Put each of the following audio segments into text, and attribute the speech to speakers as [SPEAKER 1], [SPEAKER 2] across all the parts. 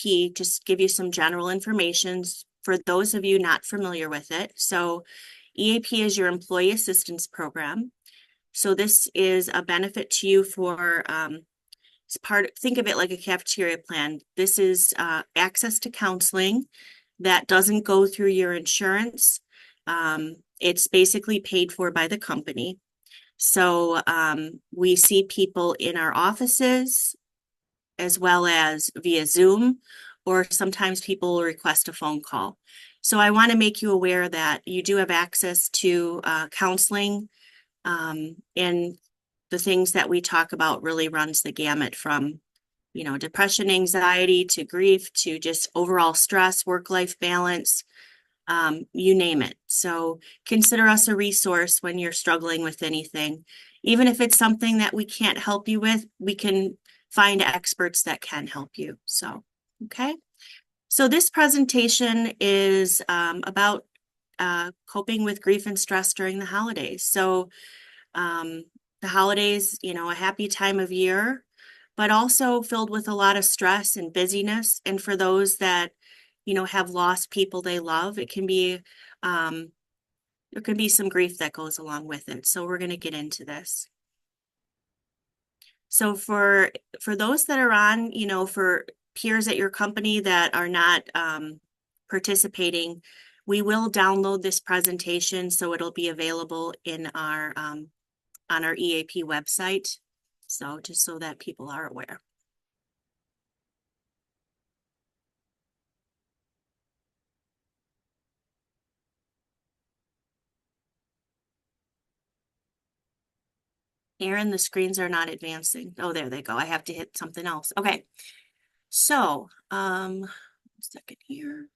[SPEAKER 1] EAP, just give you some general information for those of you not familiar with it. So EAP is your employee assistance program. So this is a benefit to you for think of it like a cafeteria plan. This is access to counseling that doesn't go through your insurance. It's basically paid for by the company. So we see people in our offices as well as via Zoom, or sometimes people will request a phone call. So I want to make you aware that you do have access to counseling, and the things that we talk about really runs the gamut from, depression, anxiety, to grief, to just overall stress, work-life balance, you name it. So consider us a resource when you're struggling with anything. Even if it's something that we can't help you with, we can find experts that can help you. So, okay. So this presentation is about coping with grief and stress during the holidays. So the holidays, a happy time of year, but also filled with a lot of stress and busyness. And for those that, have lost people they love, it can be, there can be some grief that goes along with it. So we're going to get into this. So for those that are on, for peers at your company that are not participating, we will download this presentation, so it'll be available in our on our EAP website. So just so that people are aware. Aaron, the screens are not advancing. Oh, there they go. I have to hit something else. Okay. So, a second here.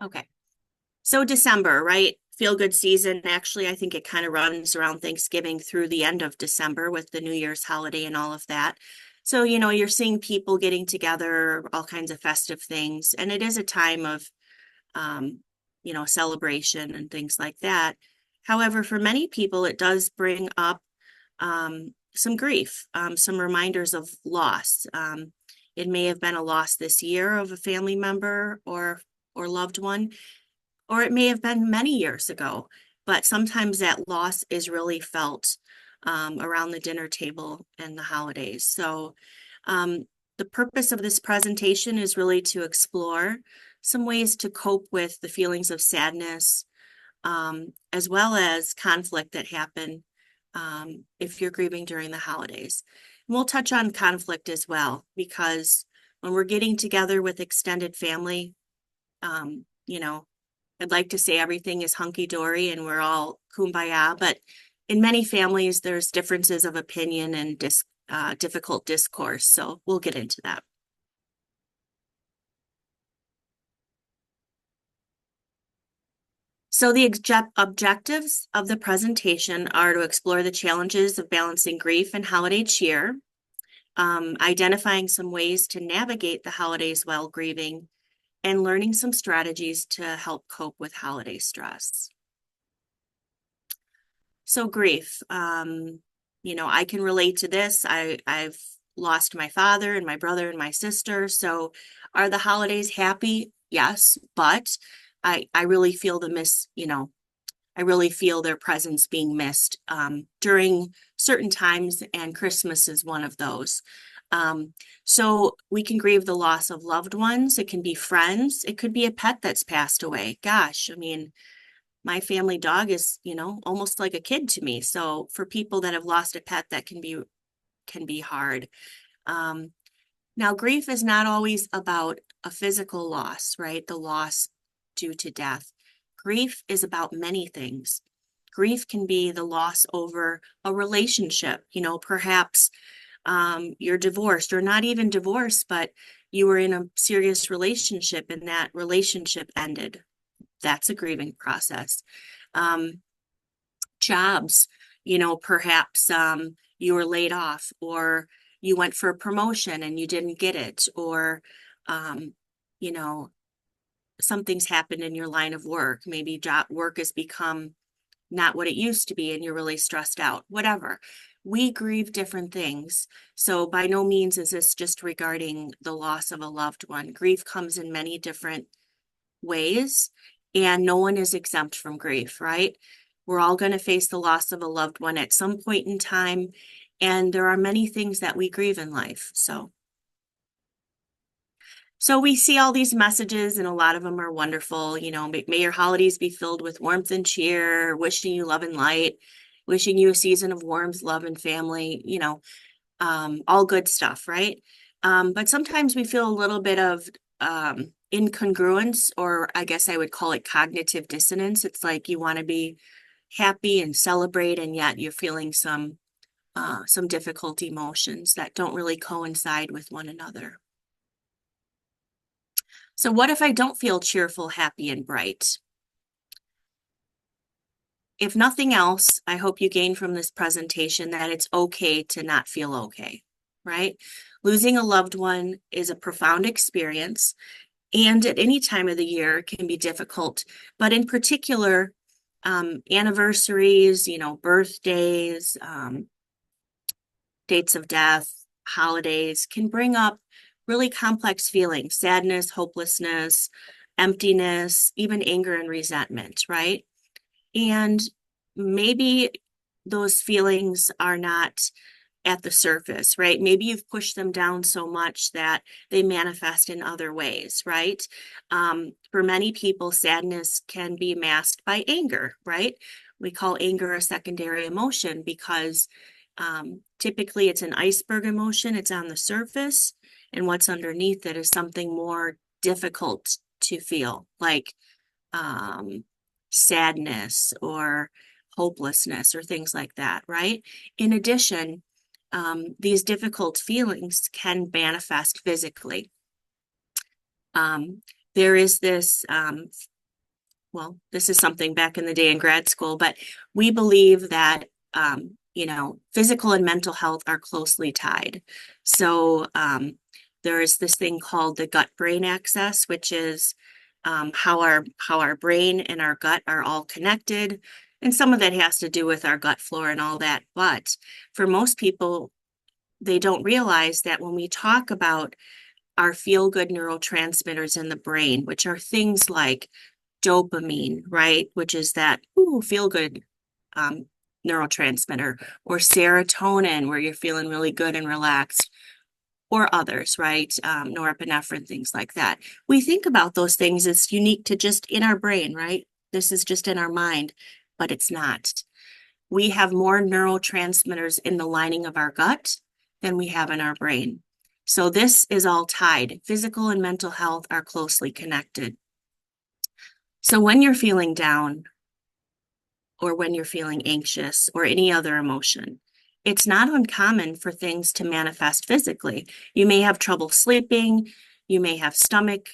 [SPEAKER 1] Okay. So December, right? Feel good season. Actually, I think it kind of runs around Thanksgiving through the end of December with the New Year's holiday and all of that. So, you're seeing people getting together, all kinds of festive things. And it is a time of, celebration and things like that. However, for many people, it does bring up some grief, some reminders of loss. It may have been a loss this year of a family member or loved one, or it may have been many years ago, but sometimes that loss is really felt around the dinner table and the holidays. So the purpose of this presentation is really to explore some ways to cope with the feelings of sadness, as well as conflict that happen if you're grieving during the holidays. And we'll touch on conflict as well, because when we're getting together with extended family, I'd like to say everything is hunky-dory and we're all kumbaya, but in many families, there's differences of opinion and difficult discourse. So we'll get into that. So the objectives of the presentation are to explore the challenges of balancing grief and holiday cheer, identifying some ways to navigate the holidays while grieving, and learning some strategies to help cope with holiday stress. So grief, I can relate to this. I've lost my father and my brother and my sister. So are the holidays happy? Yes, but I really feel I really feel their presence being missed during certain times, and Christmas is one of those. So we can grieve the loss of loved ones. It can be friends. It could be a pet that's passed away. Gosh, my family dog is, almost like a kid to me. So for people that have lost a pet, that can be hard. Now, grief is not always about a physical loss, right? The loss due to death. Grief is about many things. Grief can be the loss over a relationship, perhaps you're divorced, or not even divorced, but you were in a serious relationship and that relationship ended. That's a grieving process. Jobs, perhaps you were laid off, or you went for a promotion and you didn't get it, or, something's happened in your line of work. Maybe work has become not what it used to be and you're really stressed out, whatever. we grieve different things. So by no means is this just regarding the loss of a loved one. Grief comes in many different ways, and no one is exempt from grief, right? We're all going to face the loss of a loved one at some point in time, and there are many things that we grieve in life. So we see all these messages, and a lot of them are wonderful. May your holidays be filled with warmth and cheer, wishing you love and light, wishing you a season of warmth, love, and family, all good stuff, right? But sometimes we feel a little bit of incongruence, or I guess I would call it cognitive dissonance. It's like you want to be happy and celebrate, and yet you're feeling some difficult emotions that don't really coincide with one another. So what if I don't feel cheerful, happy, and bright? If nothing else, I hope you gain from this presentation that it's okay to not feel okay, right? Losing a loved one is a profound experience, and at any time of the year can be difficult, but in particular, anniversaries, birthdays, dates of death, holidays can bring up really complex feelings, sadness, hopelessness, emptiness, even anger and resentment, right? And maybe those feelings are not at the surface, right? Maybe you've pushed them down so much that they manifest in other ways, right? For many people, sadness can be masked by anger, right? We call anger a secondary emotion because typically it's an iceberg emotion. It's on the surface, and what's underneath it is something more difficult to feel, like sadness or hopelessness or things like that, right? In addition, these difficult feelings can manifest physically. There is this, this is something back in the day in grad school, but we believe that, physical and mental health are closely tied. So there is this thing called the gut-brain axis, which is how our brain and our gut are all connected. And some of that has to do with our gut flora and all that. But for most people, they don't realize that when we talk about our feel-good neurotransmitters in the brain, which are things like dopamine, right, which is that feel-good neurotransmitter, or serotonin, where you're feeling really good and relaxed, or others, right, norepinephrine, things like that. We think about those things as unique to just in our brain, right? This is just in our mind, but it's not. We have more neurotransmitters in the lining of our gut than we have in our brain. So this is all tied. Physical and mental health are closely connected. So when you're feeling down, or when you're feeling anxious, or any other emotion, it's not uncommon for things to manifest physically. You may have trouble sleeping, you may have stomach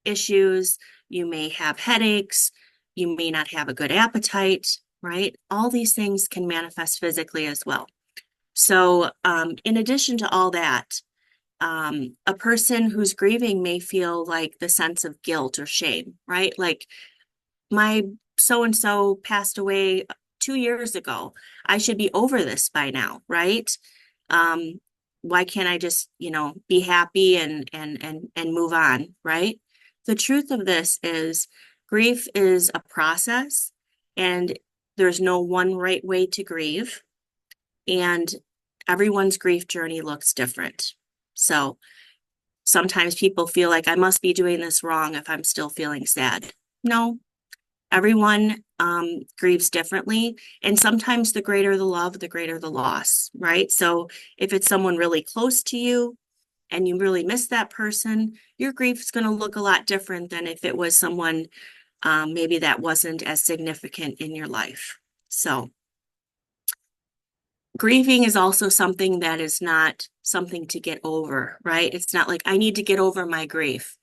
[SPEAKER 1] issues, you may have headaches, you may not have a good appetite, right? All these things can manifest physically as well. So in addition to all that, a person who's grieving may feel like the sense of guilt or shame, right? Like, my so-and-so passed away 2 years ago. I should be over this by now, right? Why can't I just, be happy and move on, right? The truth of this is grief is a process, and there's no one right way to grieve, and everyone's grief journey looks different. So sometimes people feel like I must be doing this wrong if I'm still feeling sad. No, everyone grieves differently. And sometimes the greater the love, the greater the loss, right? So if it's someone really close to you and you really miss that person, your grief is going to look a lot different than if it was someone maybe that wasn't as significant in your life. So grieving is also something that is not something to get over, right? It's not like I need to get over my grief.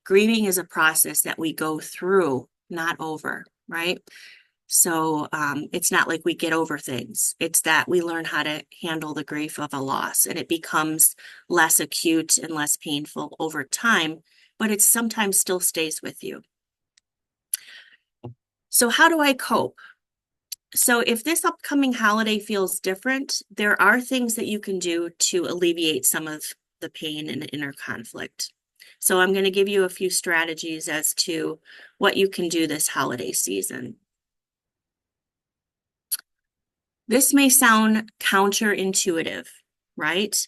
[SPEAKER 1] Grieving is a process that we go through, not over, right? So it's not like we get over things. It's that we learn how to handle the grief of a loss, and it becomes less acute and less painful over time, but it sometimes still stays with you. So how do I cope? So if this upcoming holiday feels different, there are things that you can do to alleviate some of the pain and inner conflict. So I'm going to give you a few strategies as to what you can do this holiday season. This may sound counterintuitive, right?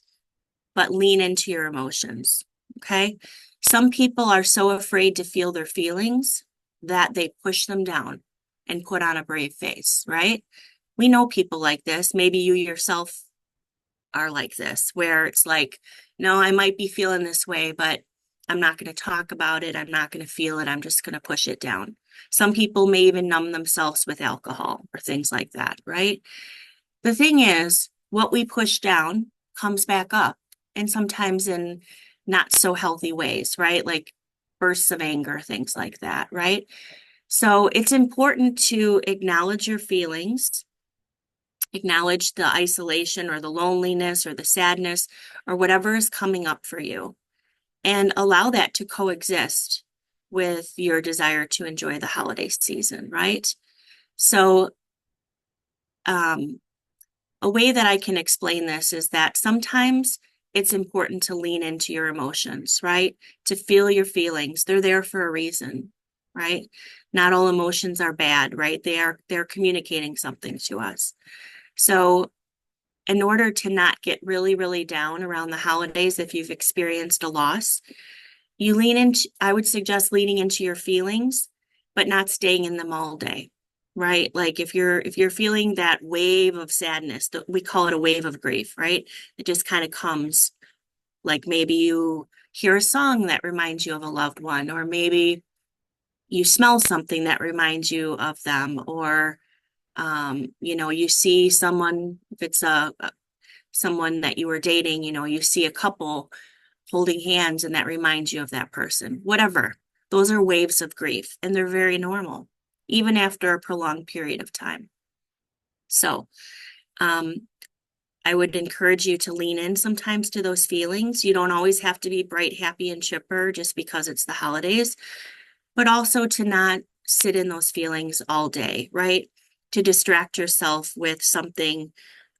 [SPEAKER 1] But lean into your emotions, okay? Some people are so afraid to feel their feelings that they push them down and put on a brave face, right? We know people like this. Maybe you yourself are like this, where it's like, no, I might be feeling this way, but I'm not going to talk about it. I'm not going to feel it. I'm just going to push it down. Some people may even numb themselves with alcohol or things like that, right? The thing is, what we push down comes back up, and sometimes in not so healthy ways, right? Like bursts of anger, things like that, right? So it's important to acknowledge your feelings, acknowledge the isolation or the loneliness or the sadness or whatever is coming up for you, and allow that to coexist with your desire to enjoy the holiday season, right? So, um, a way that I can explain this is that sometimes it's important to lean into your emotions, right? To feel your feelings. They're there for a reason, right? Not all emotions are bad, right? They're communicating something to us. So in order to not get really, really down around the holidays, if you've experienced a loss, I would suggest leaning into your feelings, but not staying in them all day, right? Like if you're feeling that wave of sadness, we call it a wave of grief, right? It just kind of comes, like maybe you hear a song that reminds you of a loved one, or maybe you smell something that reminds you of them, or you see someone, if it's someone that you were dating, you see a couple holding hands and that reminds you of that person. Whatever. Those are waves of grief, and they're very normal, even after a prolonged period of time. So, um, I would encourage you to lean in sometimes to those feelings. You don't always have to be bright, happy, and chipper just because it's the holidays, but also to not sit in those feelings all day, right? To distract yourself with something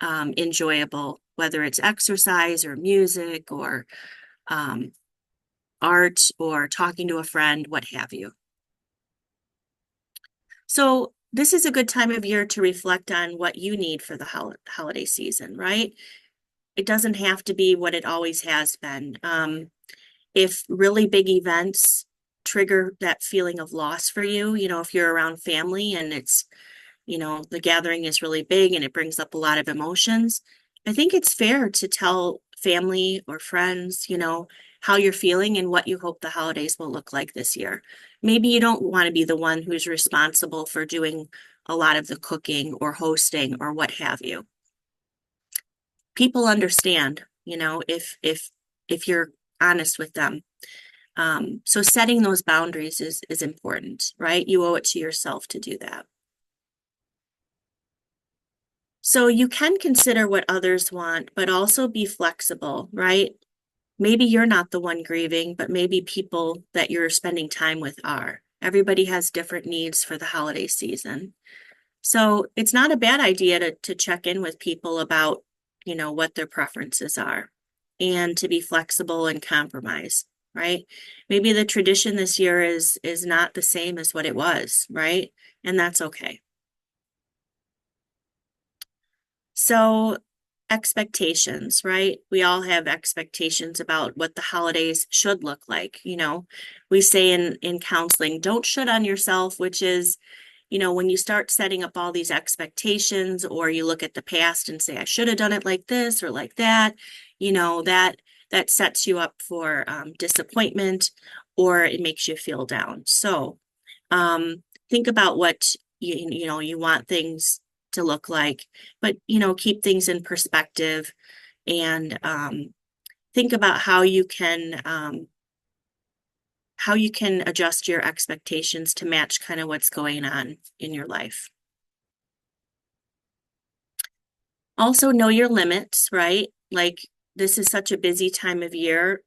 [SPEAKER 1] enjoyable, whether it's exercise or music or um, art or talking to a friend, what have you. So, this is a good time of year to reflect on what you need for the holiday season, right? It doesn't have to be what it always has been. If really big events trigger that feeling of loss for you, if you're around family and the gathering is really big and it brings up a lot of emotions, I think it's fair to tell family or friends, how you're feeling and what you hope the holidays will look like this year. Maybe you don't want to be the one who's responsible for doing a lot of the cooking or hosting or what have you. People understand, if you're honest with them. So setting those boundaries is important, right? You owe it to yourself to do that. So you can consider what others want, but also be flexible, right? Maybe you're not the one grieving, but maybe people that you're spending time with are. Everybody has different needs for the holiday season. So it's not a bad idea to check in with people about, what their preferences are and to be flexible and compromise, right? Maybe the tradition this year is not the same as what it was, right? And that's okay. So, expectations, right? We all have expectations about what the holidays should look like. We say in counseling, don't should on yourself, which is, when you start setting up all these expectations, or you look at the past and say, I should have done it like this or like that, that sets you up for disappointment, or it makes you feel down. So, think about what you want things to look like, but keep things in perspective, and think about how you can adjust your expectations to match kind of what's going on in your life. Also know your limits, right? Like, this is such a busy time of year,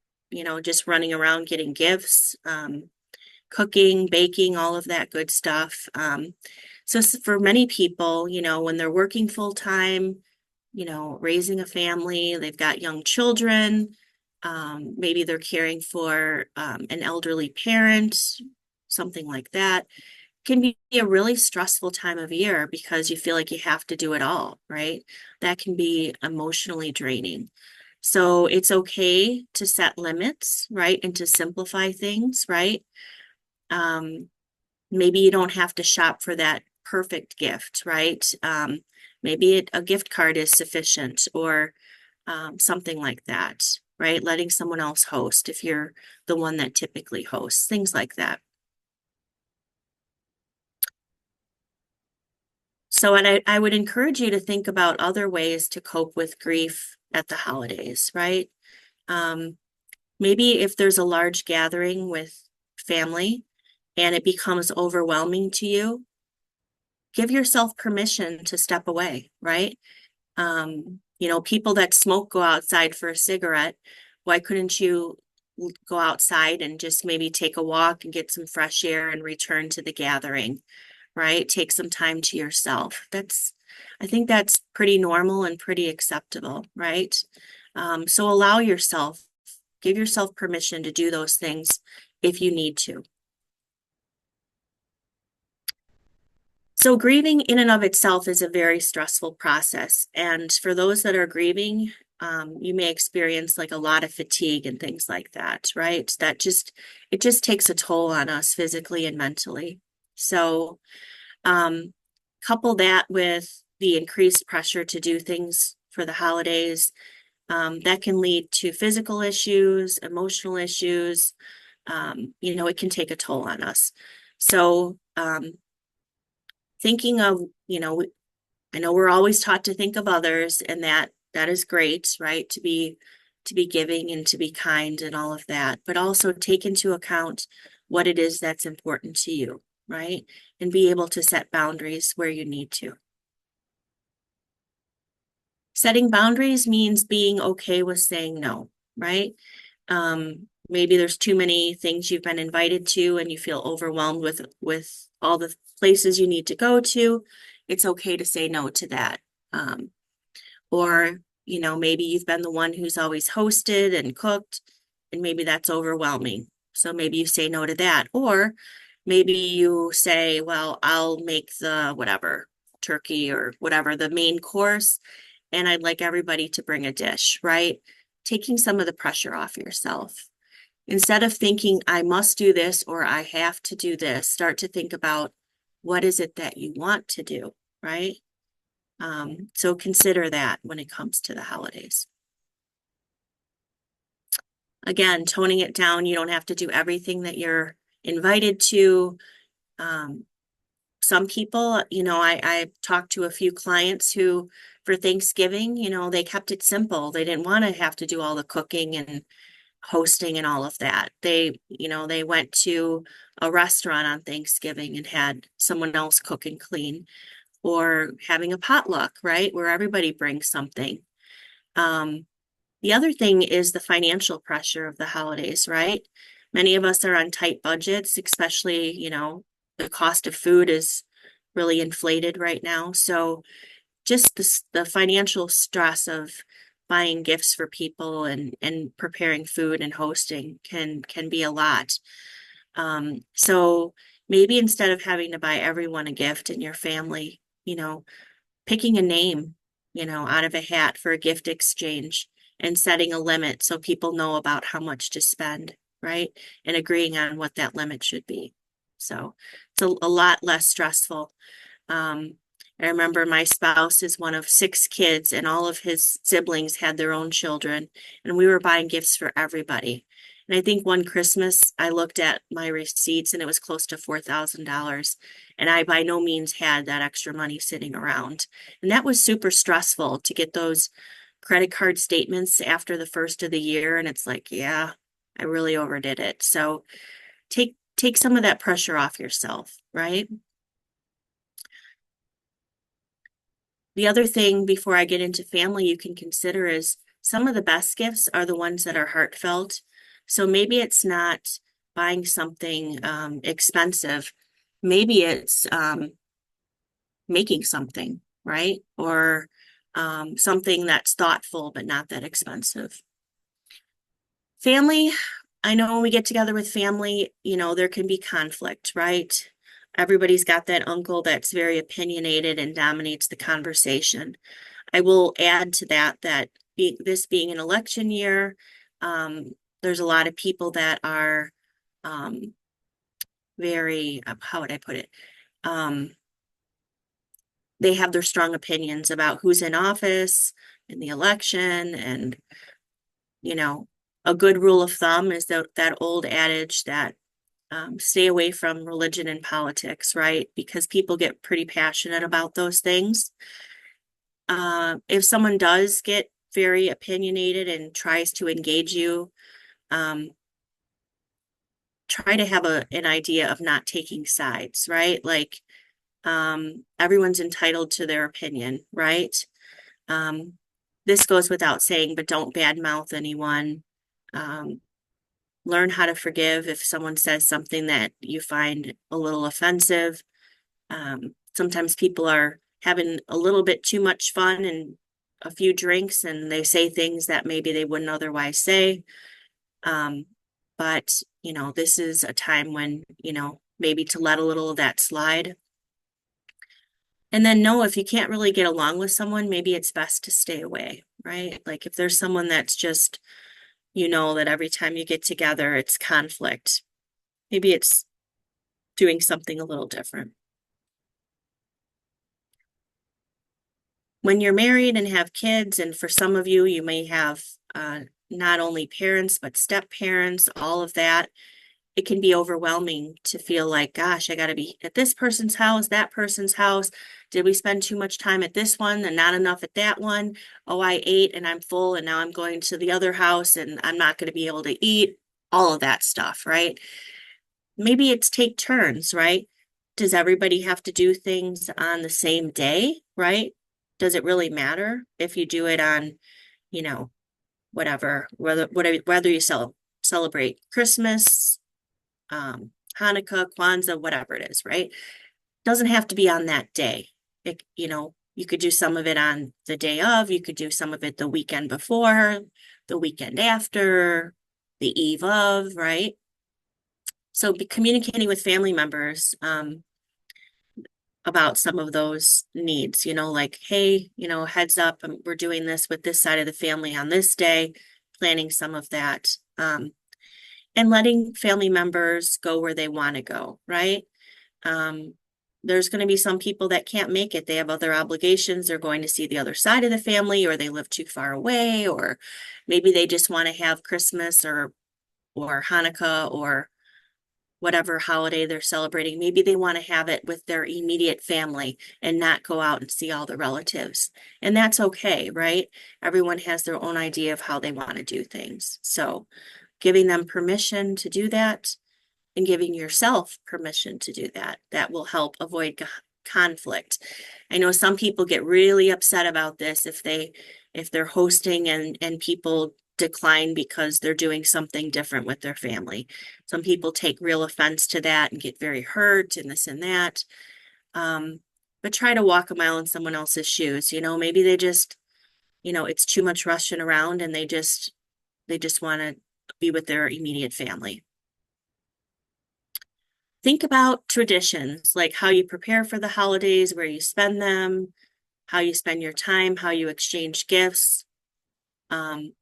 [SPEAKER 1] just running around getting gifts, cooking, baking, all of that good stuff. So for many people, when they're working full time, raising a family, they've got young children, maybe they're caring for an elderly parent, something like that, can be a really stressful time of year because you feel like you have to do it all, right? That can be emotionally draining. So it's okay to set limits, right? And to simplify things, right? Um, Maybe you don't have to shop for that perfect gift, right? Maybe a gift card is sufficient or something like that, right? Letting someone else host if you're the one that typically hosts, things like that. So, and I would encourage you to think about other ways to cope with grief at the holidays, right? Um, Maybe if there's a large gathering with family and it becomes overwhelming to you, give yourself permission to step away, right? People that smoke go outside for a cigarette. Why couldn't you go outside and just maybe take a walk and get some fresh air and return to the gathering, right? Take some time to yourself. I think that's pretty normal and pretty acceptable, right? So allow yourself, give yourself permission to do those things if you need to. So grieving in and of itself is a very stressful process. And for those that are grieving, you may experience like a lot of fatigue and things like that, right? It just takes a toll on us physically and mentally. So, um, couple that with the increased pressure to do things for the holidays, that can lead to physical issues, emotional issues. It can take a toll on us. So, thinking of, I know we're always taught to think of others, and that is great, right? To be giving and to be kind and all of that, but also take into account what it is that's important to you, right? And be able to set boundaries where you need to. Setting boundaries means being okay with saying no, right? Maybe there's too many things you've been invited to and you feel overwhelmed with all the places you need to go to. It's okay to say no to that. Um, or, maybe you've been the one who's always hosted and cooked, and maybe that's overwhelming. So maybe you say no to that. Or maybe you say, well, I'll make the whatever, turkey or whatever, the main course, and I'd like everybody to bring a dish, right? Taking some of the pressure off yourself. Instead of thinking, I must do this or I have to do this, start to think about what is it that you want to do, right? So consider that when it comes to the holidays. Again, toning it down, you don't have to do everything that you're invited to. Um, some people, I talked to a few clients who, for Thanksgiving, they kept it simple. They didn't want to have to do all the cooking and hosting and all of that. They went to a restaurant on Thanksgiving and had someone else cook and clean, or having a potluck, right? Where everybody brings something. Um, the other thing is the financial pressure of the holidays, right? Many of us are on tight budgets, especially, the cost of food is really inflated right now. So just the financial stress of buying gifts for people and preparing food and hosting can be a lot. So maybe instead of having to buy everyone a gift in your family, picking a name, out of a hat for a gift exchange and setting a limit so people know about how much to spend, right? And agreeing on what that limit should be. So it's a lot less stressful. Um, I remember my spouse is one of 6 kids, and all of his siblings had their own children, and we were buying gifts for everybody. And I think one Christmas I looked at my receipts and it was close to $4,000. And I by no means had that extra money sitting around. And that was super stressful to get those credit card statements after the first of the year. And it's like, yeah, I really overdid it. So take some of that pressure off yourself, right? The other thing before I get into family you can consider is some of the best gifts are the ones that are heartfelt. So maybe it's not buying something expensive. Maybe it's making something, right? Or something that's thoughtful but not that expensive. Family, I know when we get together with family, there can be conflict, right? Everybody's got that uncle that's very opinionated and dominates the conversation. I will add to that this being an election year, there's a lot of people that are um, very, how would I put it? Um, they have their strong opinions about who's in office in the election. And, you know, a good rule of thumb is that old adage that stay away from religion and politics, right? Because people get pretty passionate about those things. If someone does get very opinionated and tries to engage you, um, try to have an idea of not taking sides, right? Like everyone's entitled to their opinion, right? Um, this goes without saying, but don't badmouth anyone. Um, learn how to forgive if someone says something that you find a little offensive. Sometimes people are having a little bit too much fun and a few drinks and they say things that maybe they wouldn't otherwise say. Um, but, this is a time when, maybe to let a little of that slide. And then know if you can't really get along with someone, maybe it's best to stay away, right? Like if there's someone that's just, that every time you get together, it's conflict. Maybe it's doing something a little different. When you're married and have kids, and for some of you, you may have not only parents, but step parents, all of that, it can be overwhelming to feel like, gosh, I got to be at this person's house, that person's house. Did we spend too much time at this one and not enough at that one? Oh, I ate and I'm full, and now I'm going to the other house and I'm not going to be able to eat. All of that stuff, right? Maybe it's take turns, right? Does everybody have to do things on the same day, right? Does it really matter if you do it on, you know, whether you celebrate Christmas, Hanukkah, Kwanzaa, whatever it is, right? Doesn't have to be on that day. You could do some of it on the day of, you could do some of it the weekend before, the weekend after, the eve of, right? So be communicating with family members about some of those needs, like, hey, heads up, we're doing this with this side of the family on this day, planning some of that, and letting family members go where they want to go, right? Um, there's going to be some people that can't make it. They have other obligations. They're going to see the other side of the family, or they live too far away, or maybe they just want to have Christmas or Hanukkah or whatever holiday they're celebrating. Maybe they want to have it with their immediate family and not go out and see all the relatives. And that's okay, right? Everyone has their own idea of how they want to do things. So giving them permission to do that and giving yourself permission to do that, that will help avoid conflict. I know some people get really upset about this if they're hosting and people decline because they're doing something different with their family. Some people take real offense to that and get very hurt and this and that. But try to walk a mile in someone else's shoes. Maybe they just, it's too much rushing around and they just want to be with their immediate family. Think about traditions, like how you prepare for the holidays, where you spend them, how you spend your time, how you exchange gifts. Um,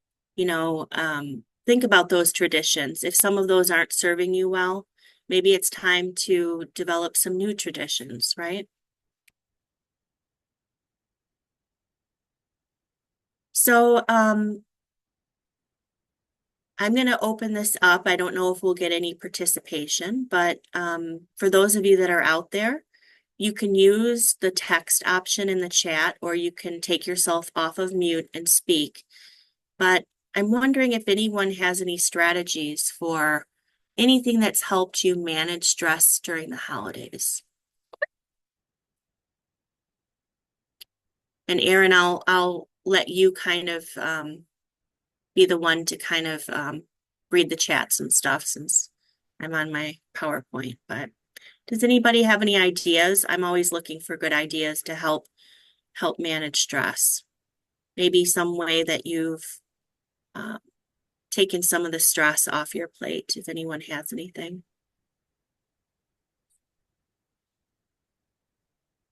[SPEAKER 1] think about those traditions. If some of those aren't serving you well, maybe it's time to develop some new traditions, right? So, I'm going to open this up. I don't know if we'll get any participation, but for those of you that are out there, you can use the text option in the chat, or you can take yourself off of mute and speak. But I'm wondering if anyone has any strategies for anything that's helped you manage stress during the holidays. And Erin, I'll let you kind of be the one to kind of read the chats and stuff since I'm on my PowerPoint. But Does anybody have any ideas? I'm always looking for good ideas to help manage stress. Maybe some way that you've uh, taken some of the stress off your plate, if anyone has anything.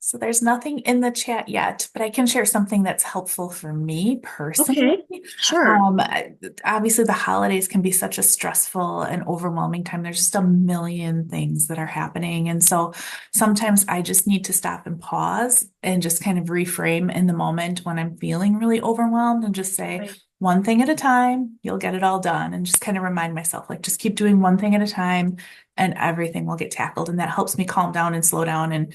[SPEAKER 2] So there's nothing in the chat yet, but I can share something that's helpful for me personally.
[SPEAKER 1] Okay, sure.
[SPEAKER 2] Obviously, the holidays can be such a stressful and overwhelming time. There's just a million things that are happening. And so sometimes I just need to stop and pause and just kind of reframe in the moment when I'm feeling really overwhelmed and just say,
[SPEAKER 1] Right.
[SPEAKER 2] one thing at a time, you'll get it all done. And just kind of remind myself, like, just keep doing one thing at a time and everything will get tackled. And that helps me calm down and slow down and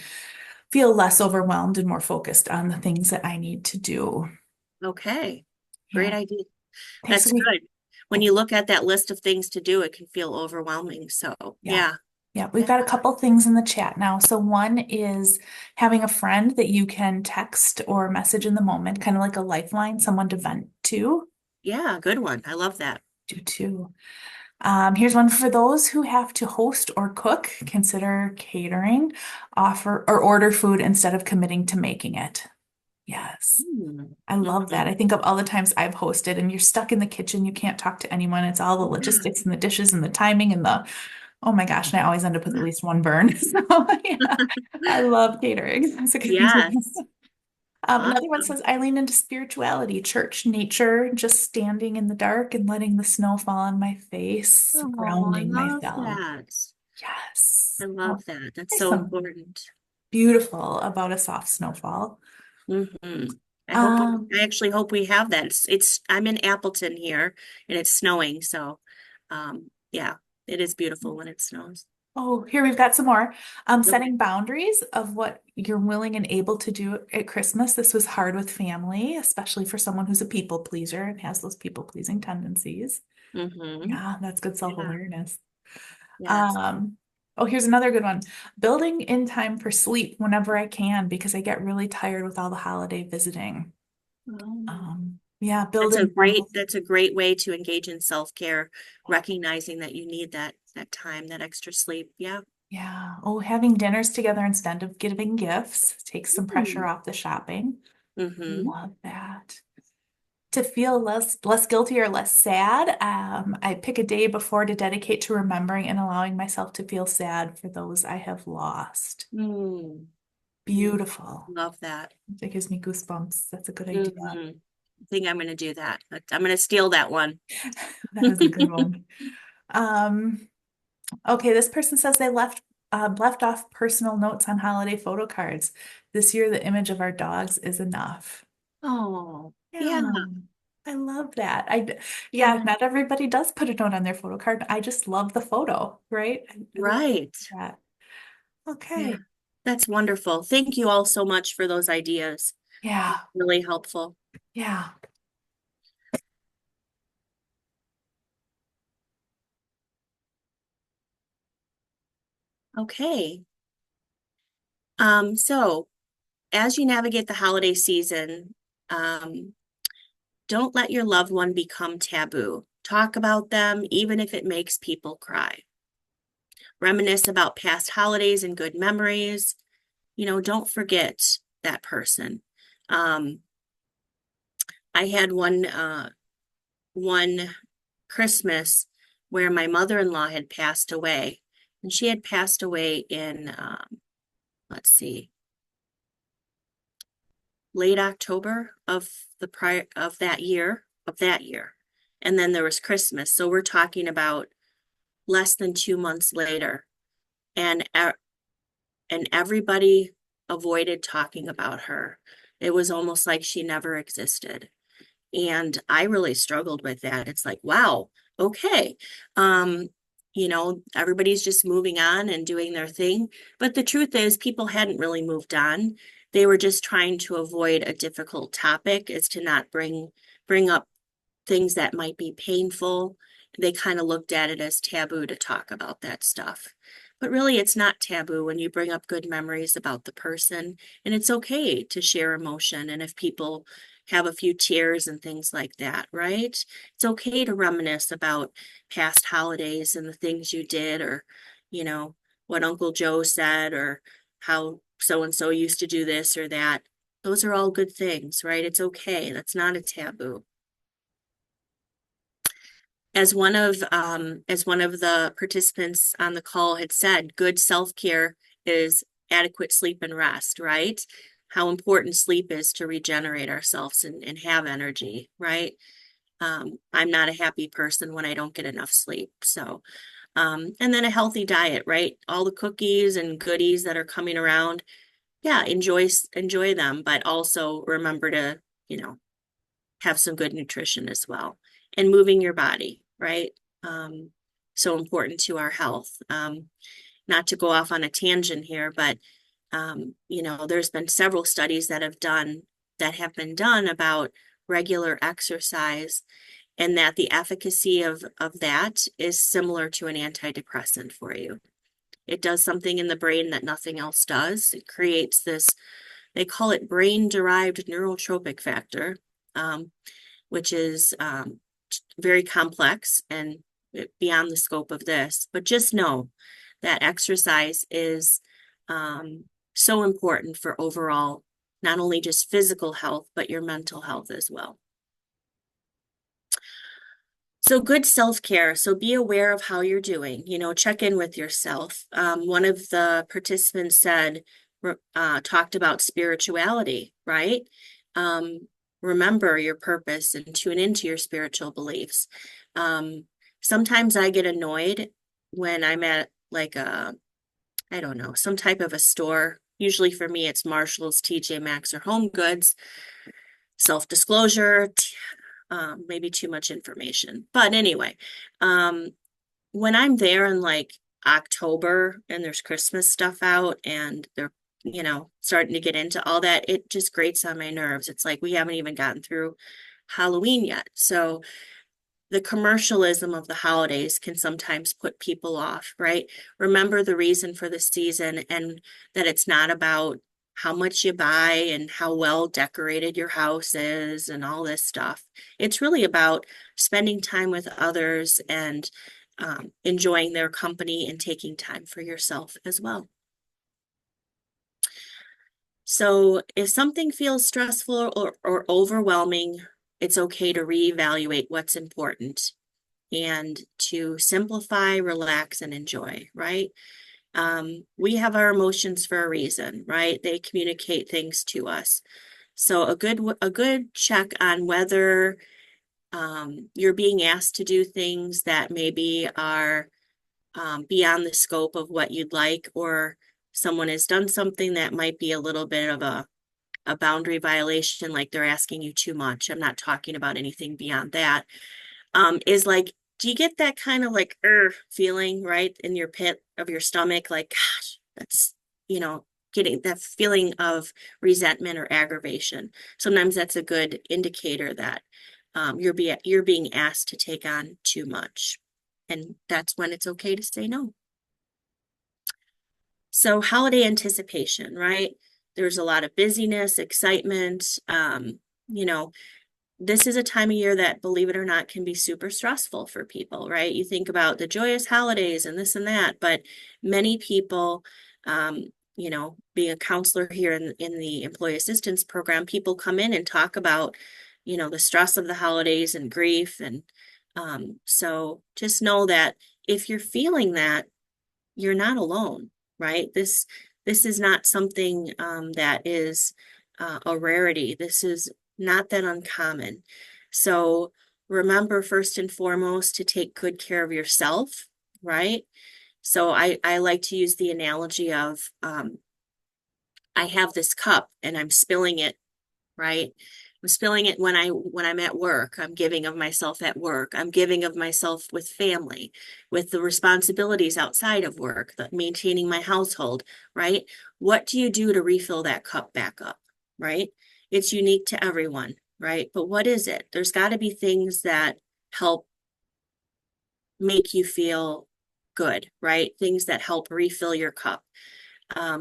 [SPEAKER 2] feel less overwhelmed and more focused on the things that I need to do.
[SPEAKER 1] Okay, great
[SPEAKER 2] Yeah.
[SPEAKER 1] idea.
[SPEAKER 2] Okay, so
[SPEAKER 1] That's
[SPEAKER 2] we,
[SPEAKER 1] good. When
[SPEAKER 2] oh,
[SPEAKER 1] you look at that list of things to do, it can feel overwhelming. So,
[SPEAKER 2] yeah.
[SPEAKER 1] yeah.
[SPEAKER 2] Yeah, we've got a couple things in the chat now. So one is having a friend that you can text or message in the moment, kind of like a lifeline, someone to vent to.
[SPEAKER 1] Yeah, good one. I love that.
[SPEAKER 2] Do too. Here's one for those who have to host or cook. Consider catering, offer or order food instead of committing to making it. Yes.
[SPEAKER 1] Hmm.
[SPEAKER 2] I love that.
[SPEAKER 1] Mhm.
[SPEAKER 2] I think of all the times I've hosted and you're stuck in the kitchen, you can't talk to anyone. It's all the
[SPEAKER 1] Yeah.
[SPEAKER 2] logistics and the dishes and the timing and the, oh my gosh, and I always end up with at least one burn. So yeah, I love catering. That's a good thing to do.
[SPEAKER 1] Yes.
[SPEAKER 2] Another one
[SPEAKER 1] Awesome.
[SPEAKER 2] says, I lean into spirituality, church, nature, just standing in the dark and letting the snow fall on my face,
[SPEAKER 1] Oh, I
[SPEAKER 2] grounding
[SPEAKER 1] love
[SPEAKER 2] myself.
[SPEAKER 1] that.
[SPEAKER 2] Yes.
[SPEAKER 1] I
[SPEAKER 2] Well,
[SPEAKER 1] love that. That's
[SPEAKER 2] there's
[SPEAKER 1] so
[SPEAKER 2] some
[SPEAKER 1] important.
[SPEAKER 2] beautiful about a soft snowfall.
[SPEAKER 1] Hmm.
[SPEAKER 2] Um,
[SPEAKER 1] I actually hope we have that. I'm in Appleton here and it's snowing. So, yeah, it is beautiful when it snows.
[SPEAKER 2] Oh, here we've got some more.
[SPEAKER 1] Okay.
[SPEAKER 2] Setting boundaries of what you're willing and able to do at Christmas. This was hard with family, especially for someone who's a people pleaser and has those people pleasing tendencies.
[SPEAKER 1] Mm-hmm.
[SPEAKER 2] Yeah, that's good
[SPEAKER 1] Yeah.
[SPEAKER 2] self-awareness.
[SPEAKER 1] Yes.
[SPEAKER 2] Um, oh, here's another good one. Building in time for sleep whenever I can because I get really tired with all the holiday visiting.
[SPEAKER 1] Oh.
[SPEAKER 2] Yeah, build in some.
[SPEAKER 1] That's a great way to engage in self-care, recognizing that you need that time, that extra sleep. Yeah.
[SPEAKER 2] Yeah. Oh, having dinners together instead of giving gifts takes some pressure
[SPEAKER 1] Mm.
[SPEAKER 2] off the shopping.
[SPEAKER 1] Mm-hmm.
[SPEAKER 2] Love that. To feel less guilty or less sad, I pick a day before to dedicate to remembering and allowing myself to feel sad for those I have lost.
[SPEAKER 1] Mm. Mm.
[SPEAKER 2] Beautiful.
[SPEAKER 1] Love that.
[SPEAKER 2] That gives me goosebumps. That's a good idea.
[SPEAKER 1] Mm-hmm. I think I'm going to do that. I'm going to steal that one.
[SPEAKER 2] That is a good one. Um, okay, this person says they left off personal notes on holiday photo cards. This year, the image of our dogs is enough.
[SPEAKER 1] Oh, yeah,
[SPEAKER 2] Yeah, I love that. Yeah,
[SPEAKER 1] yeah,
[SPEAKER 2] not everybody does put a note on their photo card. I just love the photo, right? I love
[SPEAKER 1] right.
[SPEAKER 2] that.
[SPEAKER 1] Yeah,
[SPEAKER 2] Okay.
[SPEAKER 1] that's wonderful. Thank you all so much for those ideas.
[SPEAKER 2] Yeah,
[SPEAKER 1] Really helpful.
[SPEAKER 2] yeah.
[SPEAKER 1] Okay. So as you navigate the holiday season, um, don't let your loved one become taboo. Talk about them, even if it makes people cry. Reminisce about past holidays and good memories. Don't forget that person. Um, I had one Christmas where my mother-in-law had passed away, and she had passed away in let's see, late October of that year. And then there was Christmas. So we're talking about less than 2 months later. And and everybody avoided talking about her. It was almost like she never existed. And I really struggled with that. It's like, wow, okay. Um, everybody's just moving on and doing their thing. But the truth is, people hadn't really moved on. They were just trying to avoid a difficult topic, is to not bring up things that might be painful. They kind of looked at it as taboo to talk about that stuff. But really, it's not taboo when you bring up good memories about the person, and it's okay to share emotion. And if people have a few tears and things like that, right? It's okay to reminisce about past holidays and the things you did, or, you know, what Uncle Joe said or how so and so used to do this or that. Those are all good things, right? It's okay. That's not a taboo. As one of the participants on the call had said, good self-care is adequate sleep and rest, right? How important sleep is to regenerate ourselves and have energy, right? I'm not a happy person when I don't get enough sleep. So, and then a healthy diet, right? All the cookies and goodies that are coming around, yeah, enjoy them, but also remember to, you know, have some good nutrition as well. And moving your body, right? Um, so important to our health. Not to go off on a tangent here, but you know, there's been several studies that have been done about regular exercise and that the efficacy of that is similar to an antidepressant for you. It does something in the brain that nothing else does. It creates this, they call it brain-derived neurotropic factor, um, which is very complex and beyond the scope of this. But just know that exercise is so important for overall, not only just physical health, but your mental health as well. So good self-care. So be aware of how you're doing. You know, check in with yourself. One of the participants said, talked about spirituality, right? Um, Remember your purpose and tune into your spiritual beliefs. Um, Sometimes I get annoyed when I'm at like I don't know, some type of a store. Usually for me, it's Marshall's, TJ Maxx, or Home Goods. Self-disclosure, maybe too much information. But anyway, um, when I'm there in like October and there's Christmas stuff out and they're, you know, starting to get into all that, it just grates on my nerves. It's like we haven't even gotten through Halloween yet. So the commercialism of the holidays can sometimes put people off, right? Remember the reason for the season and that it's not about how much you buy and how well decorated your house is and all this stuff. It's really about spending time with others and enjoying their company and taking time for yourself as well. So if something feels stressful or overwhelming, it's okay to reevaluate what's important and to simplify, relax, and enjoy, right? We have our emotions for a reason, right? They communicate things to us. So a good check on whether you're being asked to do things that maybe are beyond the scope of what you'd like, or someone has done something that might be a little bit of a boundary violation, like they're asking you too much. I'm not talking about anything beyond that. Is like, do you get that kind of like feeling right in your pit of your stomach? Like, gosh, that's, you know, getting that feeling of resentment or aggravation. Sometimes that's a good indicator that you're being asked to take on too much. And that's when it's okay to say no. So holiday anticipation, right? There's a lot of busyness, excitement. You know, this is a time of year that, believe it or not, can be super stressful for people, right? You think about the joyous holidays and this and that, but many people, you know, being a counselor here in the employee assistance program, people come in and talk about, you know, the stress of the holidays and grief. And so just know that if you're feeling that, you're not alone, right? This is not something that is a rarity. This is not that uncommon. So remember first and foremost to take good care of yourself, right? So I like to use the analogy of I have this cup and I'm spilling it, right? I'm spilling it when I'm at work. I'm giving of myself at work. I'm giving of myself with family, with the responsibilities outside of work, the maintaining my household, right? What do you do to refill that cup back up, right? It's unique to everyone, right? But what is it? There's got to be things that help make you feel good, right? Things that help refill your cup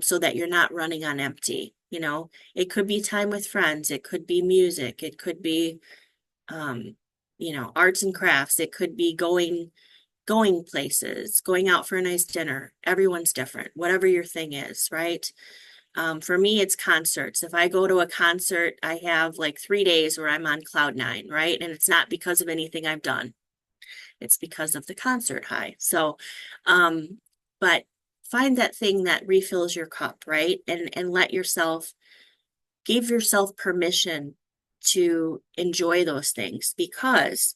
[SPEAKER 1] so that you're not running on empty. You know, it could be time with friends, it could be music, it could be, um, you know, arts and crafts, it could be going going places, going out for a nice dinner. Everyone's different, whatever your thing is, right? For me, it's concerts. If I go to a concert, I have like 3 days where I'm on cloud nine, right? And it's not because of anything I've done. It's because of the concert high. So, but find that thing that refills your cup, right? And let yourself give yourself permission to enjoy those things because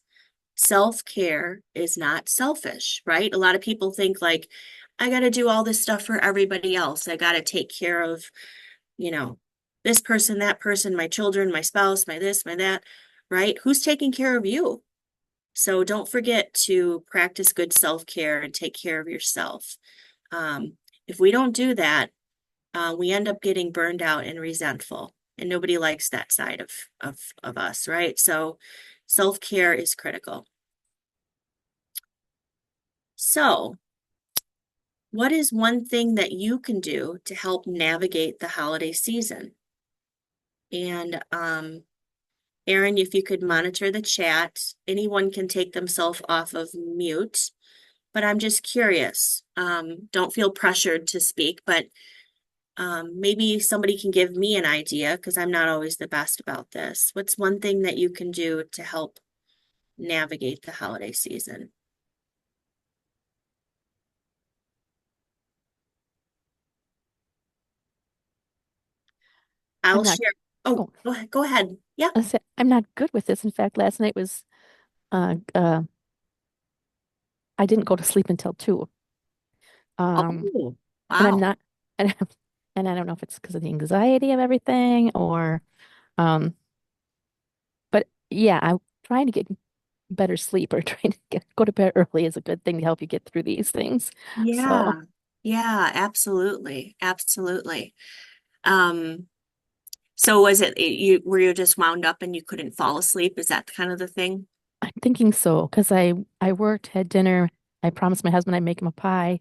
[SPEAKER 1] self-care is not selfish, right? A lot of people think like, I got to do all this stuff for everybody else. I got to take care of, you know, this person, that person, my children, my spouse, my this, my that, right? Who's taking care of you? So don't forget to practice good self-care and take care of yourself. If we don't do that, we end up getting burned out and resentful, and nobody likes that side of us, right? So self-care is critical. So, what is one thing that you can do to help navigate the holiday season? And Erin, if you could monitor the chat, anyone can take themselves off of mute, but I'm just curious. Don't feel pressured to speak, but maybe somebody can give me an idea because I'm not always the best about this. What's one thing that you can do to help navigate the holiday season?
[SPEAKER 3] I'm
[SPEAKER 1] I'll
[SPEAKER 3] not,
[SPEAKER 1] share. Oh,
[SPEAKER 3] oh,
[SPEAKER 1] go ahead. Go ahead. Yeah.
[SPEAKER 3] I'm not good with this. In fact, last night was, I didn't go to sleep until 2. Um,
[SPEAKER 1] Oh,
[SPEAKER 3] and I'm
[SPEAKER 1] wow.
[SPEAKER 3] not, and, and I don't know if it's because of the anxiety of everything or, um, but yeah, I'm trying to get better sleep or trying to go to bed early is a good thing to help you get through these things. So
[SPEAKER 1] Yeah. Yeah, absolutely. Absolutely. Um, so was it you were you just wound up and you couldn't fall asleep? Is that kind of the thing?
[SPEAKER 3] I'm thinking so because I worked, had dinner. I promised my husband I'd make him a pie.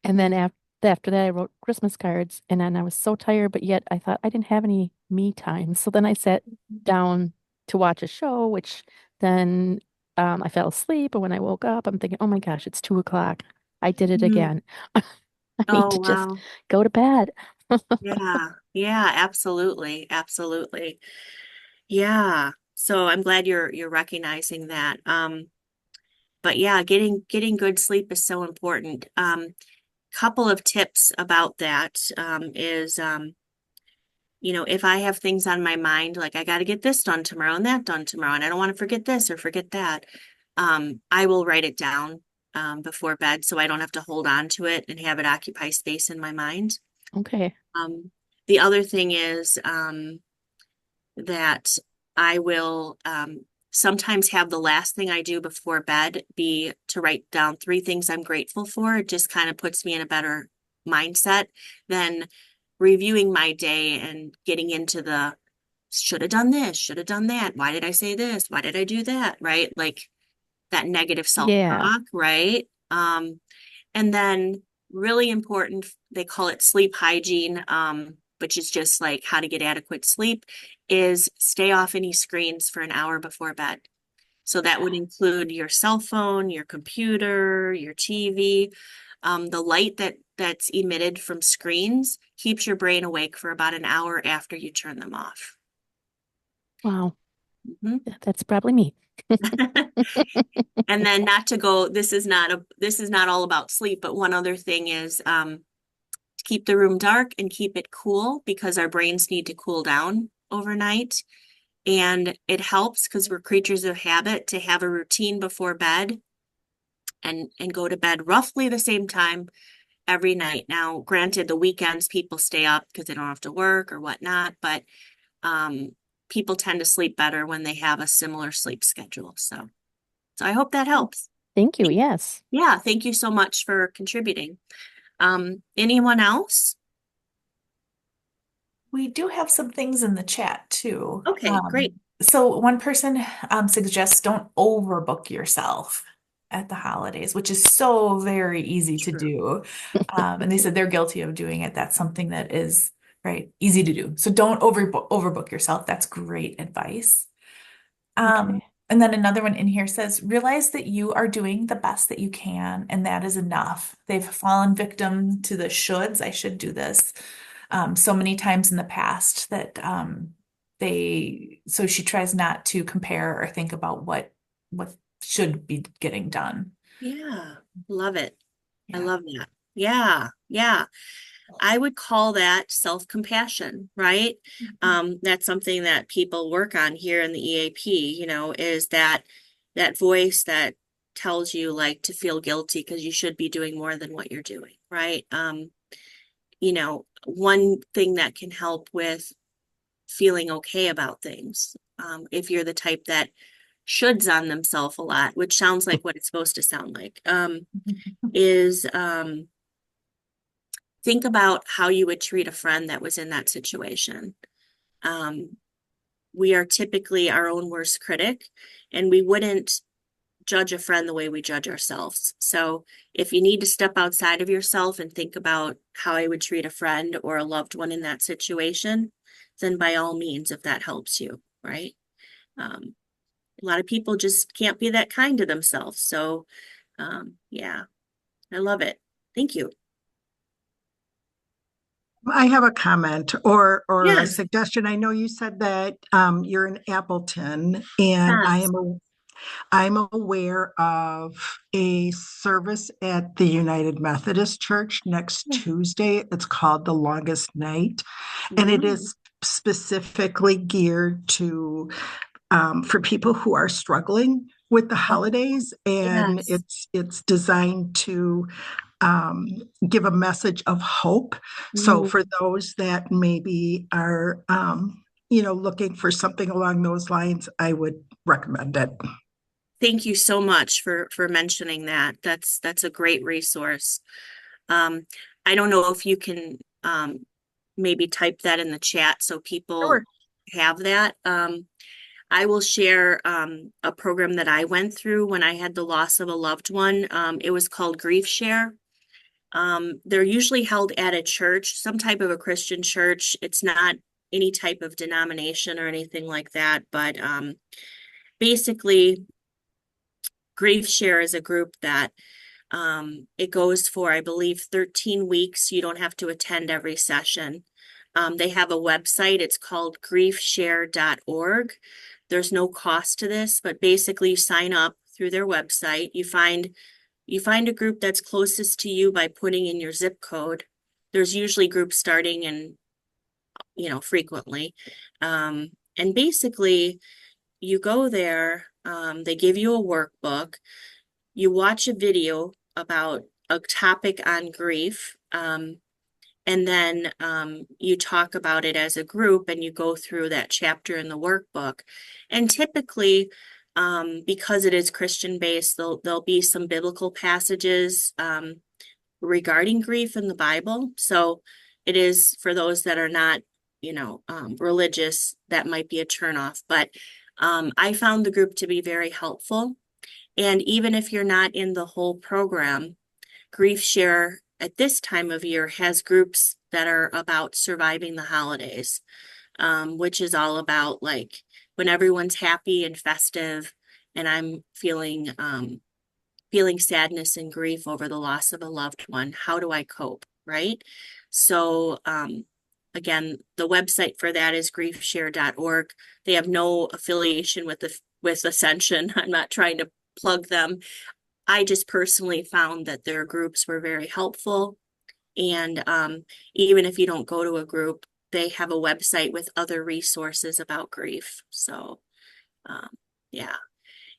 [SPEAKER 3] And then
[SPEAKER 1] Mhm.
[SPEAKER 3] after that, I wrote Christmas cards, and then I was so tired, but yet I thought I didn't have any me time. So then I sat down to watch a show, which then I fell asleep. And when I woke up, I'm thinking, oh my gosh, it's 2 o'clock. I did it
[SPEAKER 1] Mhm.
[SPEAKER 3] again. I need
[SPEAKER 1] Oh,
[SPEAKER 3] to just
[SPEAKER 1] wow.
[SPEAKER 3] go to bed.
[SPEAKER 1] Yeah. Yeah, absolutely. Absolutely. Yeah. So I'm glad you're recognizing that. But yeah, getting good sleep is so important. Couple of tips about that is if I have things on my mind, like I got to get this done tomorrow and that done tomorrow, and I don't want to forget this or forget that, I will write it down before bed so I don't have to hold on to it and have it occupy space in my mind.
[SPEAKER 3] Okay.
[SPEAKER 1] Um, the other thing is that I will sometimes have the last thing I do before bed be to write down 3 things I'm grateful for. It just kind of puts me in a better mindset than reviewing my day and getting into the should have done this, should have done that. Why did I say this? Why did I do that? Right? Like that negative
[SPEAKER 3] Yeah.
[SPEAKER 1] self-talk, right? And then really important, they call it sleep hygiene, which is just like how to get adequate sleep, is stay off any screens for an hour before bed. So that would include your cell phone, your computer, your TV. The light that's emitted from screens keeps your brain awake for about an hour after you turn them off.
[SPEAKER 3] Wow.
[SPEAKER 1] Mhm.
[SPEAKER 3] That's probably me.
[SPEAKER 1] And then not to go, this is not all about sleep, but one other thing is to keep the room dark and keep it cool because our brains need to cool down overnight. And it helps because we're creatures of habit to have a routine before bed and go to bed roughly the same time every night. Now, granted, the weekends people stay up because they don't have to work or whatnot, but um, people tend to sleep better when they have a similar sleep schedule. So I hope that helps.
[SPEAKER 3] Thank you. Yes.
[SPEAKER 1] Yeah, thank you so much for contributing. Anyone else?
[SPEAKER 2] We do have some things in the chat too.
[SPEAKER 1] Okay, great.
[SPEAKER 2] So one person suggests don't overbook yourself at the holidays, which is so very easy to
[SPEAKER 1] True.
[SPEAKER 2] do. And they said they're guilty of doing it. That's something that is right, easy to do. So don't overbook yourself. That's great advice. Um,
[SPEAKER 3] Okay.
[SPEAKER 2] And then another one in here says, realize that you are doing the best that you can, and that is enough. They've fallen victim to the shoulds. I should do this so many times in the past that so she tries not to compare or think about what should be getting done.
[SPEAKER 1] Yeah, love it. I
[SPEAKER 2] Yeah.
[SPEAKER 1] love that. Yeah, yeah. I would call that self-compassion, right? That's something that people work on here in the EAP, is that voice that tells you like to feel guilty because you should be doing more than what you're doing, right? One thing that can help with feeling okay about things, if you're the type that shoulds on themselves a lot, which sounds like what it's supposed to sound like, is think about how you would treat a friend that was in that situation. Um, we are typically our own worst critic, and we wouldn't judge a friend the way we judge ourselves. So if you need to step outside of yourself and think about how I would treat a friend or a loved one in that situation, then by all means, if that helps you, right? Um, a lot of people just can't be that kind to themselves. So, yeah, I love it. Thank you.
[SPEAKER 4] I have a comment or a
[SPEAKER 1] Yes,
[SPEAKER 4] suggestion. I know you said that you're in Appleton, and
[SPEAKER 1] yes.
[SPEAKER 4] I'm aware of a service at the United Methodist Church next Tuesday. It's called The Longest Night, and it
[SPEAKER 1] Mm,
[SPEAKER 4] is specifically geared to for people who are struggling with the holidays, and
[SPEAKER 1] yes.
[SPEAKER 4] it's designed to um, give a message of hope. So
[SPEAKER 1] Mm.
[SPEAKER 4] for those that maybe are looking for something along those lines, I would recommend it.
[SPEAKER 1] Thank you so much for mentioning that. That's a great resource. Um, I don't know if you can maybe type that in the chat so people
[SPEAKER 4] Sure.
[SPEAKER 1] have that. I will share a program that I went through when I had the loss of a loved one. It was called Grief Share. They're usually held at a church, some type of a Christian church. It's not any type of denomination or anything like that, but basically, Grief Share is a group that it goes for, I believe, 13 weeks. You don't have to attend every session. They have a website. It's called griefshare.org. There's no cost to this, but basically you sign up through their website. You find a group that's closest to you by putting in your zip code. There's usually groups starting and frequently. And basically you go there, they give you a workbook, you watch a video about a topic on grief, and then you talk about it as a group and you go through that chapter in the workbook. And typically, because it is Christian based, there'll be some biblical passages regarding grief in the Bible. So it is for those that are not, religious, that might be a turnoff. But I found the group to be very helpful. And even if you're not in the whole program, Grief Share at this time of year has groups that are about surviving the holidays, which is all about like when everyone's happy and festive, and I'm feeling sadness and grief over the loss of a loved one. How do I cope, right? So, again, the website for that is griefshare.org. They have no affiliation with Ascension. I'm not trying to plug them. I just personally found that their groups were very helpful. And even if you don't go to a group, they have a website with other resources about grief. So, um, yeah.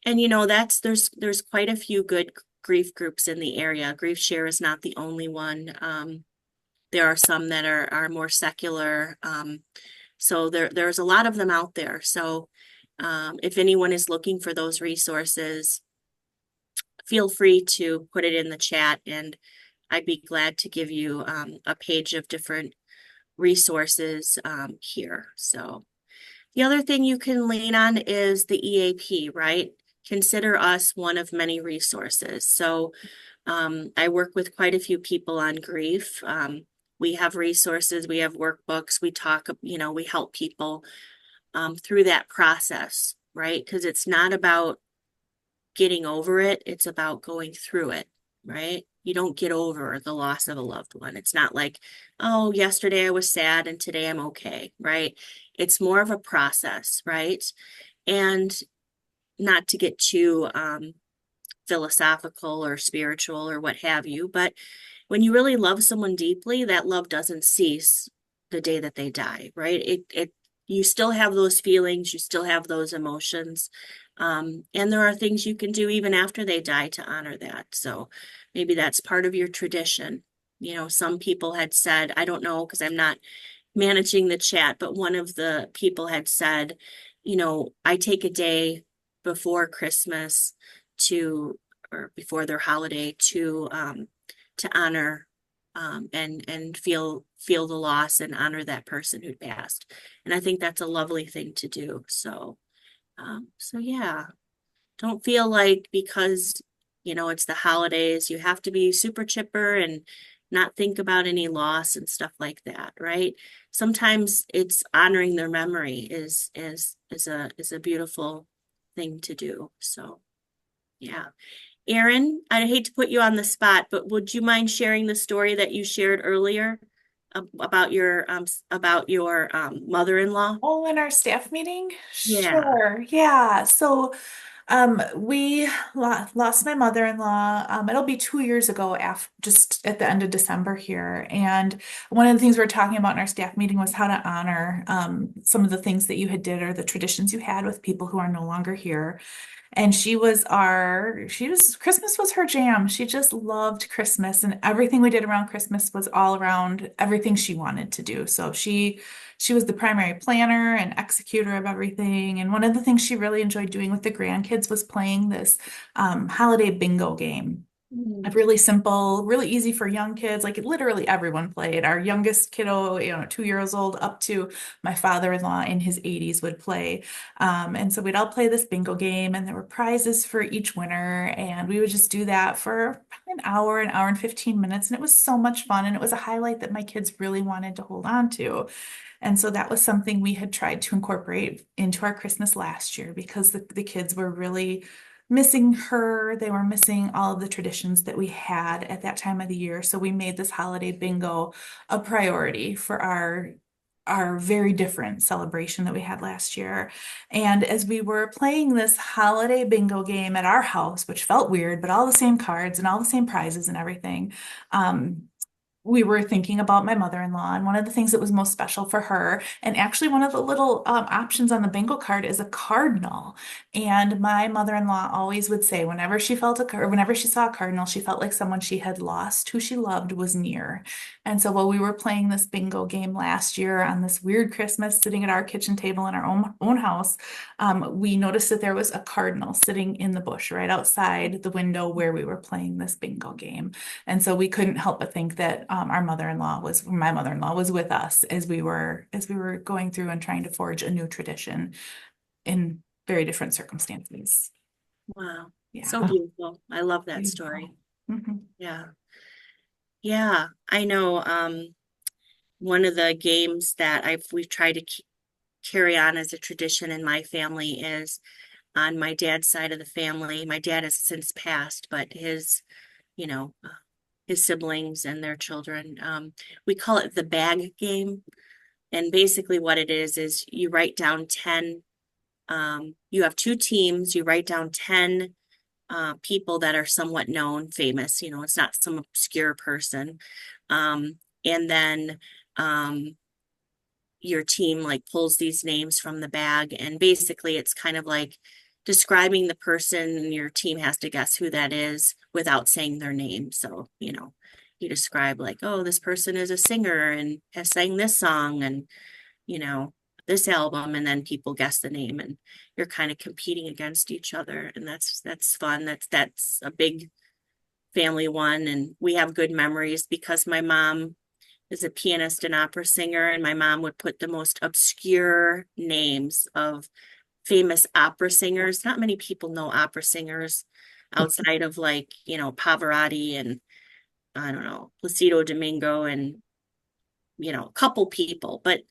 [SPEAKER 1] And there's quite a few good grief groups in the area. Grief Share is not the only one. There are some that are more secular. So there's a lot of them out there. So if anyone is looking for those resources, feel free to put it in the chat, and I'd be glad to give you a page of different resources here. So the other thing you can lean on is the EAP, right? Consider us one of many resources. So I work with quite a few people on grief. We have resources, we have workbooks, we talk, we help people through that process. right? Because it's not about getting over it, it's about going through it, right? You don't get over the loss of a loved one. It's not like, oh, yesterday I was sad and today I'm okay, right? It's more of a process, right? And not to get too philosophical or spiritual or what have you, but when you really love someone deeply, that love doesn't cease the day that they die, right? You still have those feelings, you still have those emotions. And there are things you can do even after they die to honor that. So maybe that's part of your tradition. You know, some people had said, I don't know, because I'm not managing the chat, but one of the people had said, you know, I take a day before Christmas to, or before their holiday to honor and feel the loss and honor that person who passed. And I think that's a lovely thing to do. So yeah, don't feel like because, you know, it's the holidays, you have to be super chipper and not think about any loss and stuff like that, right? Sometimes it's honoring their memory is a beautiful thing to do. So yeah. Erin, I hate to put you on the spot, but would you mind sharing the story that you shared earlier about your mother-in-law?
[SPEAKER 2] Oh, in our staff meeting?
[SPEAKER 1] Yeah.
[SPEAKER 2] Sure. Yeah. So, we lost my mother-in-law. It'll be 2 years ago, just at the end of December here. And one of the things we were talking about in our staff meeting was how to honor some of the things that you had did or the traditions you had with people who are no longer here. And Christmas was her jam. She just loved Christmas, and everything we did around Christmas was all around everything she wanted to do. So she was the primary planner and executor of everything. And one of the things she really enjoyed doing with the grandkids was playing this holiday bingo game.
[SPEAKER 1] Mm.
[SPEAKER 2] Really simple, really easy for young kids. Like literally everyone played. Our youngest kiddo, 2 years old, up to my father-in-law in his 80s would play. And so we'd all play this bingo game, and there were prizes for each winner. And we would just do that for probably an hour and 15 minutes. And it was so much fun. And it was a highlight that my kids really wanted to hold on to. And so that was something we had tried to incorporate into our Christmas last year because the kids were really missing her. They were missing all of the traditions that we had at that time of the year. So we made this holiday bingo a priority for our very different celebration that we had last year. And as we were playing this holiday bingo game at our house, which felt weird, but all the same cards and all the same prizes and everything, we were thinking about my mother-in-law, and one of the things that was most special for her, and actually one of the little options on the bingo card is a cardinal. And my mother-in-law always would say whenever she whenever she saw a cardinal, she felt like someone she had lost who she loved was near. And so while we were playing this bingo game last year on this weird Christmas, sitting at our kitchen table in our own house, we noticed that there was a cardinal sitting in the bush right outside the window where we were playing this bingo game. And so we couldn't help but think that my mother-in-law was with us as we were going through and trying to forge a new tradition in very different circumstances.
[SPEAKER 1] Wow.
[SPEAKER 2] Yeah.
[SPEAKER 1] So beautiful. I love that
[SPEAKER 2] Beautiful.
[SPEAKER 1] story.
[SPEAKER 2] Mhm.
[SPEAKER 1] Yeah. Yeah. I know one of the games that we've tried to carry on as a tradition in my family is on my dad's side of the family. My dad has since passed, but you know, his siblings and their children, we call it the bag game. And basically what it is you write down 10, you have two teams, you write down 10 people that are somewhat known, famous, you know, it's not some obscure person. And then your team like pulls these names from the bag, and basically it's kind of like describing the person, and your team has to guess who that is without saying their name. So, you know, you describe like, oh, this person is a singer and has sang this song and, you know, this album, and then people guess the name, and you're kind of competing against each other, and that's fun. That's a big family one, and we have good memories because my mom is a pianist and opera singer, and my mom would put the most obscure names of famous opera singers. Not many people know opera singers outside of like, you know, Pavarotti and I don't know, Placido Domingo and, you know, a couple people, but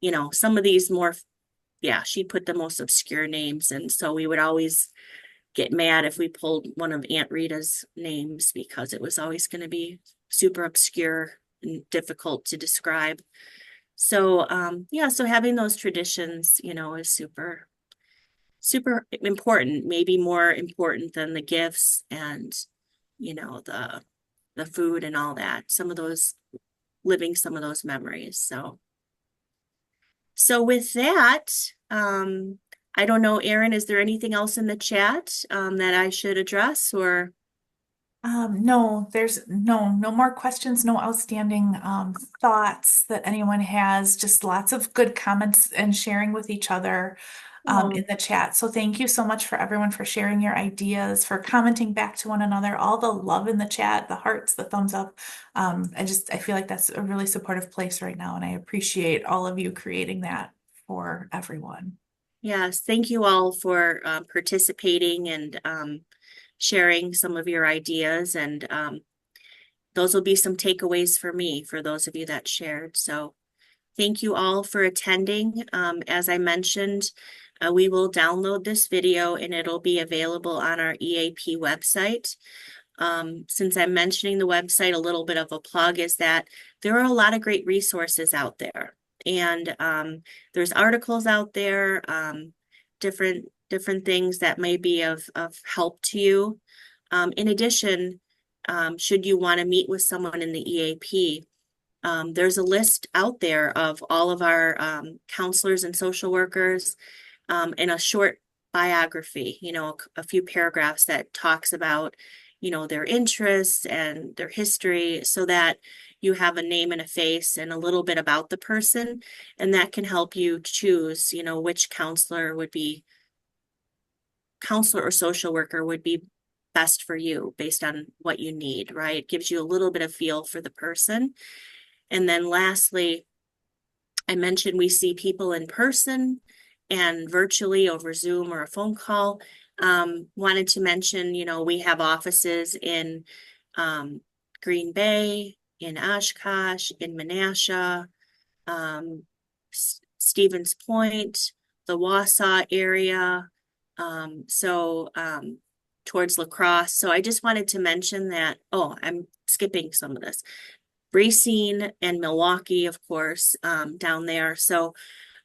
[SPEAKER 1] you know, some of these more yeah, she put the most obscure names. And so we would always get mad if we pulled one of Aunt Rita's names because it was always going to be super obscure and difficult to describe. So, yeah, so having those traditions, is super, super important, maybe more important than the gifts and, the food and all that. Living some of those memories. So with that, I don't know, Erin, is there anything else in the chat that I should address or?
[SPEAKER 2] No, there's no more questions, no outstanding thoughts that anyone has, just lots of good comments and sharing with each other
[SPEAKER 1] Oh,
[SPEAKER 2] in the chat. So thank you so much for everyone for sharing your ideas, for commenting back to one another, all the love in the chat, the hearts, the thumbs up. I feel like that's a really supportive place right now, and I appreciate all of you creating that for everyone.
[SPEAKER 1] yes, thank you all for participating and sharing some of your ideas. And those will be some takeaways for me, for those of you that shared. So thank you all for attending. As I mentioned, we will download this video and it'll be available on our EAP website. Since I'm mentioning the website, a little bit of a plug is that there are a lot of great resources out there. And there's articles out there, different things that may be of help to you. In addition, should you want to meet with someone in the EAP, there's a list out there of all of our counselors and social workers in a short biography, a few paragraphs that talks about, their interests and their history so that you have a name and a face and a little bit about the person. And that can help you choose, which counselor or social worker would be best for you based on what you need, right? It gives you a little bit of feel for the person. And then lastly, I mentioned we see people in person and virtually over Zoom or a phone call. Wanted to mention, we have offices in Green Bay, in Oshkosh, in Menasha, Stevens Point, the Wausau area, towards La Crosse. So I just wanted to mention that. Oh, I'm skipping some of this. Racine and Milwaukee, of course, down there. So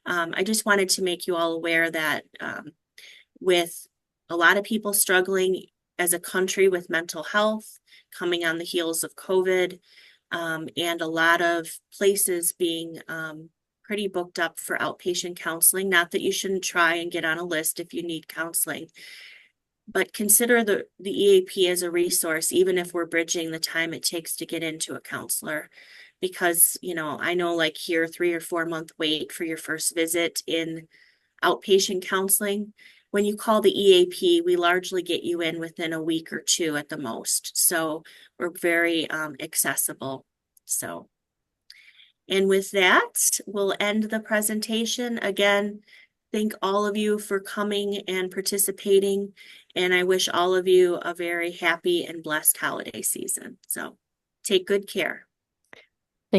[SPEAKER 1] I just wanted to make you all aware that with a lot of people struggling as a country with mental health, coming on the heels of COVID, and a lot of places being pretty booked up for outpatient counseling. Not that you shouldn't try and get on a list if you need counseling, but consider the EAP as a resource, even if we're bridging the time it takes to get into a counselor. Because, I know like here, 3 or 4 month wait for your first visit in outpatient counseling. When you call the EAP, we largely get you in within a week or 2 at the most. So we're very accessible. So, and with that, we'll end the presentation. Again, thank all of you for coming and participating. And I wish all of you a very happy and blessed holiday season. So take good care.